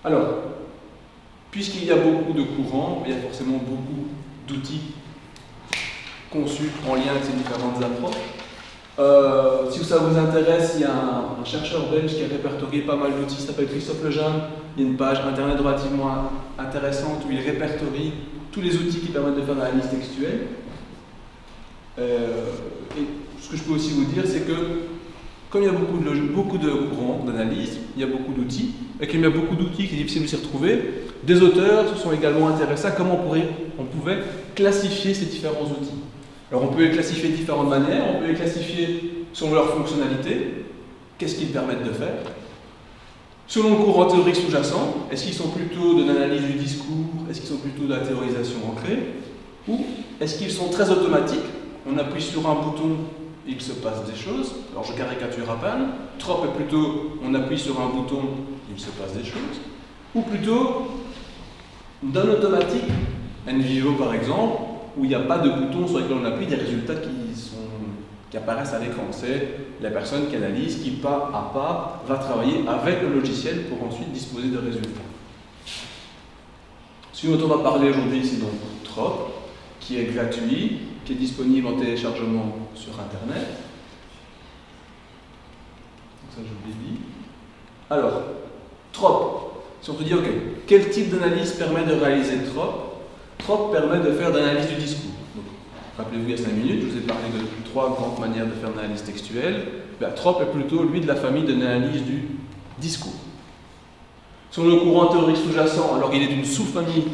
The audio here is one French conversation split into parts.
Alors, puisqu'il y a beaucoup de courants, il y a forcément beaucoup d'outils conçus en lien avec ces différentes approches. Si ça vous intéresse, il y a un chercheur belge qui a répertorié pas mal d'outils, il s'appelle Christophe Lejeune. Il y a une page internet relativement intéressante où il répertorie tous les outils qui permettent de faire de l'analyse textuelle. Et ce que je peux aussi vous dire, c'est que comme il y a beaucoup de courants d'analyse, il y a beaucoup d'outils, et qu'il y a beaucoup d'outils qui est difficile de s'y retrouver, des auteurs se sont également intéressés à comment on pouvait classifier ces différents outils. Alors on peut les classifier de différentes manières, on peut les classifier selon leur fonctionnalité, qu'est-ce qu'ils permettent de faire, selon le courant théorique sous-jacent, est-ce qu'ils sont plutôt de l'analyse du discours, est-ce qu'ils sont plutôt de la théorisation ancrée, ou est-ce qu'ils sont très automatiques, on appuie sur un bouton et il se passe des choses. Alors je caricature à peine. Trop est plutôt on appuie sur un bouton et il se passe des choses. Ou plutôt d'un automatique, en vivo par exemple, où il n'y a pas de bouton sur lequel on appuie, des résultats qui apparaissent à l'écran. C'est la personne qui analyse, qui pas à pas va travailler avec le logiciel pour ensuite disposer de résultats. Ce dont on va parler aujourd'hui, c'est donc Trop, qui est gratuit, qui est disponible en téléchargement sur Internet. Donc ça, je vous l'ai dit. Alors, Trop. Si on te dit, ok, quel type d'analyse permet de réaliser Trop? Trop permet de faire de l'analyse du discours. Rappelez-vous, il y a 5 minutes, je vous ai parlé de 3 grandes manières de faire de l'analyse textuelle. Trop est plutôt, lui, de la famille de l'analyse du discours. Sur le courant théorique sous-jacent, alors il est d'une sous-famille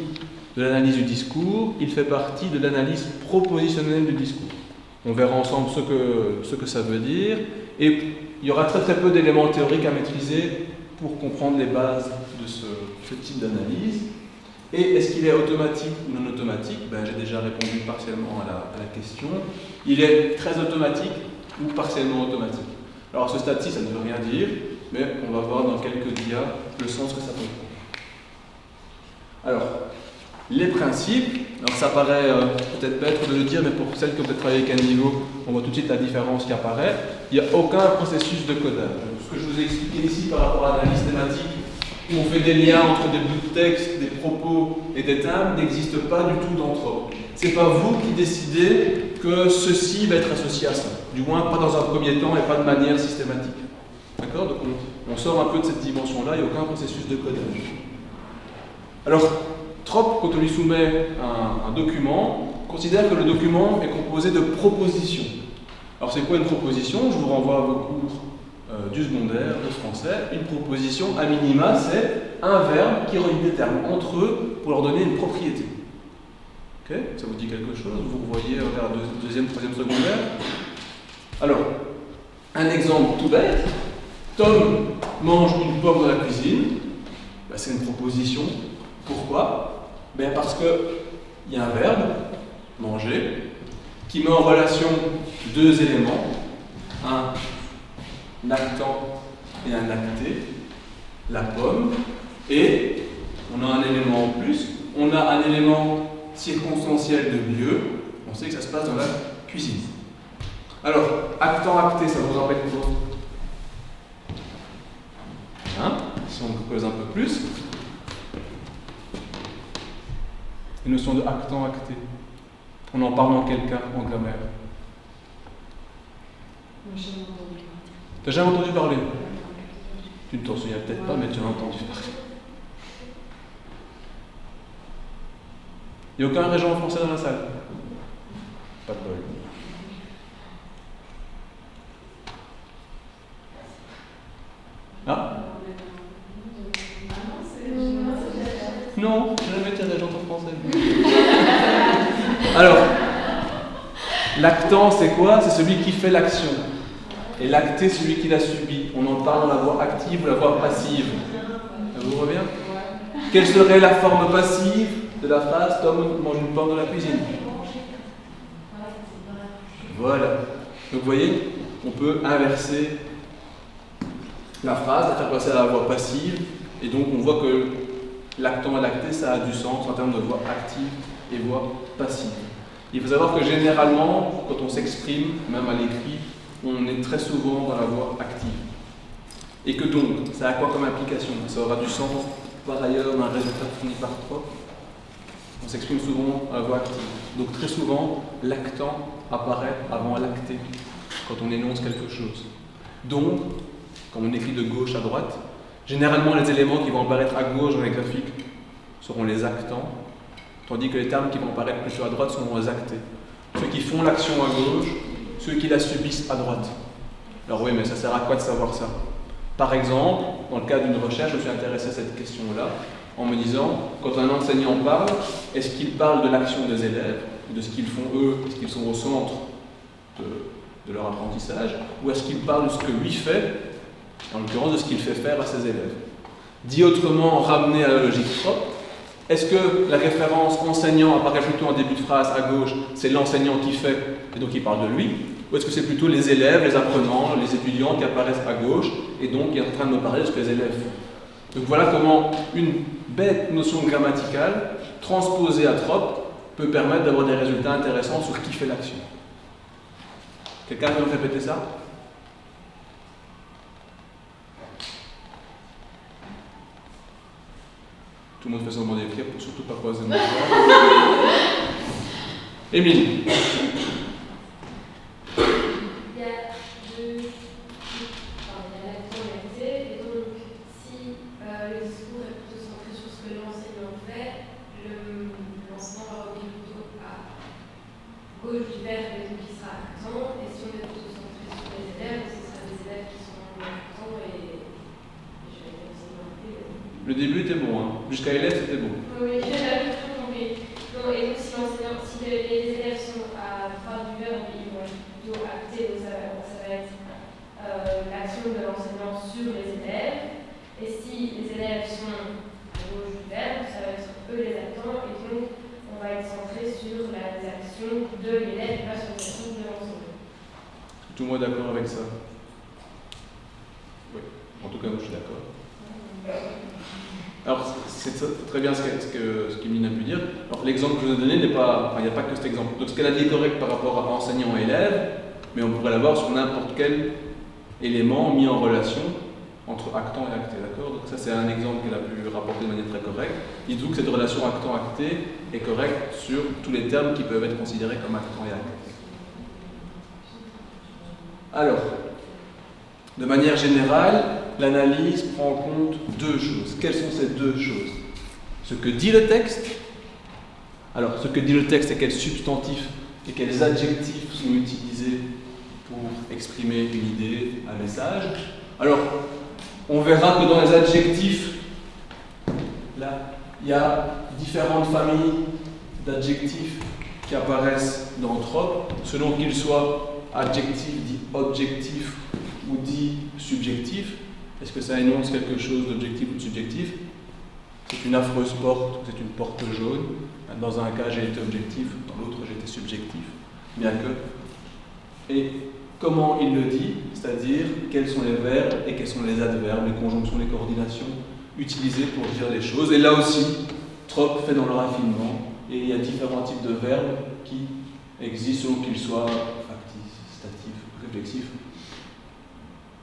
de l'analyse du discours, il fait partie de l'analyse propositionnelle du discours. On verra ensemble ce que ça veut dire, et il y aura très très peu d'éléments théoriques à maîtriser pour comprendre les bases de ce type d'analyse. Et est-ce qu'il est automatique ou non automatique? J'ai déjà répondu partiellement à la question. Il est très automatique ou partiellement automatique. Alors à ce stade-ci, ça ne veut rien dire, mais on va voir dans quelques dias le sens que ça peut prendre. Alors, les principes, alors ça paraît peut-être bête de le dire, mais pour celles qui ont peut-être travaillé avec un niveau, on voit tout de suite la différence qui apparaît. Il n'y a aucun processus de codage. Ce que je vous ai expliqué ici par rapport à l'analyse thématique, où on fait des liens entre des bouts de texte, des propos et des thèmes, n'existe pas du tout dans Trop. Ce n'est pas vous qui décidez que ceci va être associé à ça. Du moins, pas dans un premier temps et pas de manière systématique. D'accord? Donc on sort un peu de cette dimension-là, il n'y a aucun processus de codage. Alors, Trop, quand on lui soumet un document, considère que le document est composé de propositions. Alors c'est quoi une proposition? Je vous renvoie à vos cours du secondaire, de français. Une proposition, à minima, c'est un verbe qui relie des termes entre eux pour leur donner une propriété. Ok? Ça vous dit quelque chose? Vous revoyez vers la deuxième, troisième secondaire. Alors, un exemple tout bête. Tom mange une pomme dans la cuisine. C'est une proposition. Pourquoi? Parce qu'il y a un verbe, manger, qui met en relation deux éléments, un actant et un acté, la pomme, et on a un élément en plus, on a un élément circonstanciel de lieu, on sait que ça se passe dans la cuisine. Alors, actant, acté, ça vous rappelle quoi? Si on creuse un peu plus, la notion de actant, acté. On en parle dans quel cas en grammaire? T'as jamais entendu parler? Tu ne t'en souviens peut-être pas, mais tu en as entendu parler. Il n'y a aucun régent français dans la salle? Pas de bol. Ah? Non, je n'ai jamais été régent français. Alors, l'actant, c'est quoi? C'est celui qui fait l'action. Et l'acté, c'est celui qui l'a subi. On en parle dans la voix active ou la voix passive. Ça vous revient? Quelle serait la forme passive de la phrase Tom mange une pomme dans la cuisine? Voilà. Donc vous voyez, on peut inverser la phrase, la faire passer à la voix passive, et donc on voit que l'actant et l'acté, ça a du sens en termes de voix active et voix passive. Il faut savoir que généralement, quand on s'exprime, même à l'écrit, on est très souvent dans la voix active. Et que donc, ça a quoi comme implication? Ça aura du sens par ailleurs d'un résultat fourni par trop, on s'exprime souvent à la voix active. Donc très souvent, l'actant apparaît avant l'acté, quand on énonce quelque chose. Donc, quand on écrit de gauche à droite, généralement les éléments qui vont apparaître à gauche dans les graphiques seront les actants, tandis que les termes qui vont apparaître plutôt à droite seront les actés. Ceux qui font l'action à gauche, ceux qui la subissent à droite. Alors oui, mais ça sert à quoi de savoir ça? Par exemple, dans le cadre d'une recherche, je me suis intéressé à cette question-là, en me disant, quand un enseignant parle, est-ce qu'il parle de l'action des élèves, de ce qu'ils font eux, est-ce qu'ils sont au centre de leur apprentissage, ou est-ce qu'il parle de ce que lui fait, en l'occurrence de ce qu'il fait faire à ses élèves? Dit autrement, ramené à la logique propre, est-ce que la référence enseignant apparaît plutôt en début de phrase à gauche, c'est l'enseignant qui fait, et donc il parle de lui, ou est-ce que c'est plutôt les élèves, les apprenants, les étudiants qui apparaissent à gauche, et donc il est en train de me parler de ce que les élèves font? Donc voilà comment une bête notion grammaticale, transposée à trop, peut permettre d'avoir des résultats intéressants sur qui fait l'action. Quelqu'un peut me répéter ça? Tout le monde fait semblant d'écrire pour surtout pas croiser mon doigt. Émilie. Il y a l'actualité, et donc si le discours est plutôt centré sur ce que l'enseignant fait, l'enseignant va revenir plutôt à gauche du verbe, et donc il sera accent, et si on est plutôt centré sur les élèves, ce sera des élèves qui sont accent et je vais dire aussi Le début était bon, hein. Jusqu'à élève c'était bon. Oui, j'avais tout compris. Non, et donc si les élèves sont à droite du verbe, ils vont être plutôt actés, donc ça va être l'action de l'enseignant sur les élèves. Et si les élèves sont à gauche du verbe, ça va être eux les actants, et donc on va être centré sur les actions de l'élève, pas sur les actions de l'enseignant. Tout le monde est d'accord avec ça? Oui, en tout cas moi je suis d'accord. Alors, c'est très bien ce qu'Emeline a pu dire. Alors, l'exemple que je vous ai donné n'est pas. Enfin, il n'y a pas que cet exemple. Donc, ce qu'elle a dit est correct par rapport à enseignant et élève, mais on pourrait l'avoir sur n'importe quel élément mis en relation entre actant et acté. D'accord? Donc, ça, c'est un exemple qu'elle a pu rapporter de manière très correcte. Dites-vous que cette relation actant-acté est correcte sur tous les termes qui peuvent être considérés comme actant et acté. Alors, de manière générale, l'analyse prend en compte deux choses. Quelles sont ces deux choses? Ce que dit le texte. Alors, ce que dit le texte, c'est quels substantifs et quels adjectifs sont utilisés pour exprimer une idée, un message. Alors, on verra que dans les adjectifs, là, il y a différentes familles d'adjectifs qui apparaissent dans trop, selon qu'ils soient adjectifs dits objectifs ou dit subjectif. Est-ce que ça énonce quelque chose d'objectif ou de subjectif? C'est une affreuse porte, c'est une porte jaune. Dans un cas, j'ai été objectif, dans l'autre, j'ai été subjectif. Bien que. Et comment il le dit, c'est-à-dire quels sont les verbes et quels sont les adverbes, les conjonctions, les coordinations utilisées pour dire les choses. Et là aussi, trop fait dans le raffinement. Et il y a différents types de verbes qui existent selon qu'ils soient actifs, statifs, réflexifs.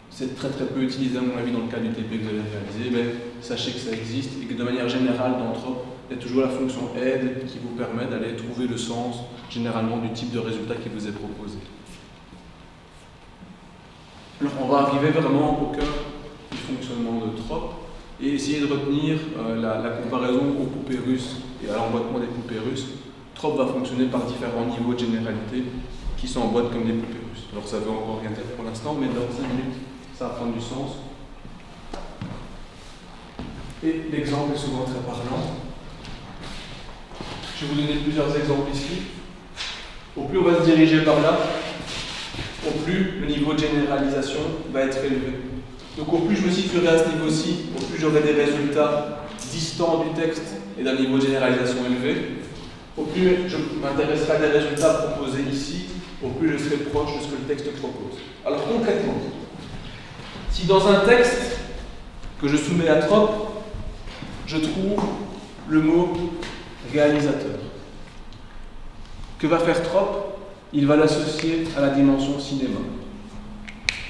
C'est très peu utilisé à mon avis dans le cas du TP que vous avez réalisé, mais sachez que ça existe et que de manière générale dans trop, il y a toujours la fonction aide qui vous permet d'aller trouver le sens généralement du type de résultat qui vous est proposé. Alors on va arriver vraiment au cœur du fonctionnement de trop et essayer de retenir la comparaison aux poupées russes et à l'emboîtement des poupées russes. Trop va fonctionner par différents niveaux de généralité qui s'emboîtent comme des poupées russes. Alors ça veut encore rien dire pour l'instant, mais dans 5 minutes, ça va prendre du sens. Et l'exemple est souvent très parlant. Je vais vous donner plusieurs exemples ici. Au plus on va se diriger par là, au plus le niveau de généralisation va être élevé. Donc au plus je me situerai à ce niveau-ci, au plus j'aurai des résultats distants du texte et d'un niveau de généralisation élevé. Au plus je m'intéresserai à des résultats proposés ici, au plus je serai proche de ce que le texte propose. Alors concrètement, si dans un texte que je soumets à trop, je trouve le mot réalisateur, que va faire trop? Il va l'associer à la dimension cinéma.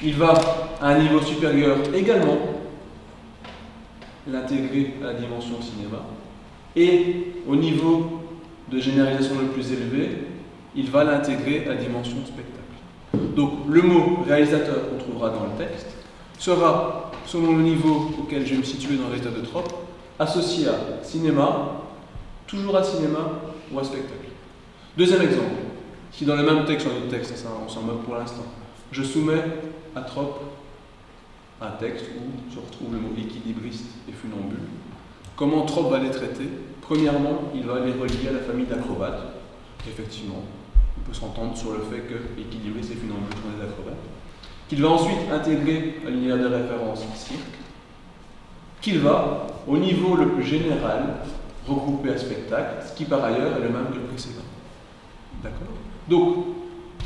Il va, à un niveau supérieur également, l'intégrer à la dimension cinéma. Et au niveau de généralisation le plus élevé, il va l'intégrer à la dimension spectacle. Donc le mot réalisateur qu'on trouvera dans le texte sera, selon le niveau auquel je vais me situer dans l'état de Trope, associé à cinéma, toujours à cinéma ou à spectacle. Deuxième exemple, si dans le même texte, dans le texte, ça, on s'en moque pour l'instant, je soumets à Trope un texte où se retrouve le mot équilibriste et funambule, comment Trope va les traiter? Premièrement, il va les relier à la famille d'acrobates. Effectivement, on peut s'entendre sur le fait que équilibriste et funambule sont des acrobates. Qu'il va ensuite intégrer à l'univers de référence cirque, qu'il va, au niveau le plus général, regrouper à spectacle, ce qui par ailleurs est le même que le précédent. D'accord? Donc,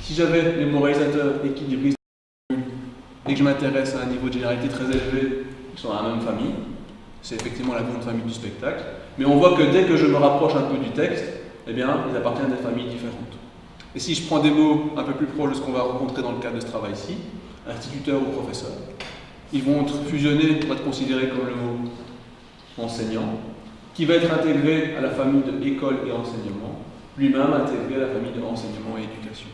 si j'avais les mots réalisateurs, équilibristes et que je m'intéresse à un niveau de généralité très élevé, qui sont dans la même famille, c'est effectivement la grande famille du spectacle, mais on voit que dès que je me rapproche un peu du texte, eh bien, ils appartiennent à des familles différentes. Et si je prends des mots un peu plus proches de ce qu'on va rencontrer dans le cadre de ce travail-ci, instituteur ou professeur, ils vont être fusionnés pour être considérés comme le mot enseignant, qui va être intégré à la famille de école et enseignement, lui-même intégré à la famille de enseignement et éducation.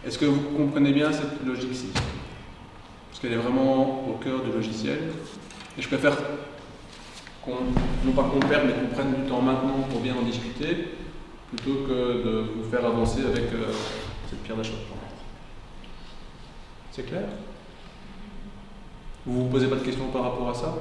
Est-ce que vous comprenez bien cette logique-ci? Parce qu'elle est vraiment au cœur du logiciel. Et je préfère non pas qu'on perde, mais qu'on prenne du temps maintenant pour bien en discuter, plutôt que de vous faire avancer avec cette pierre d'achoppement. C'est clair? Vous ne vous posez pas de questions par rapport à ça?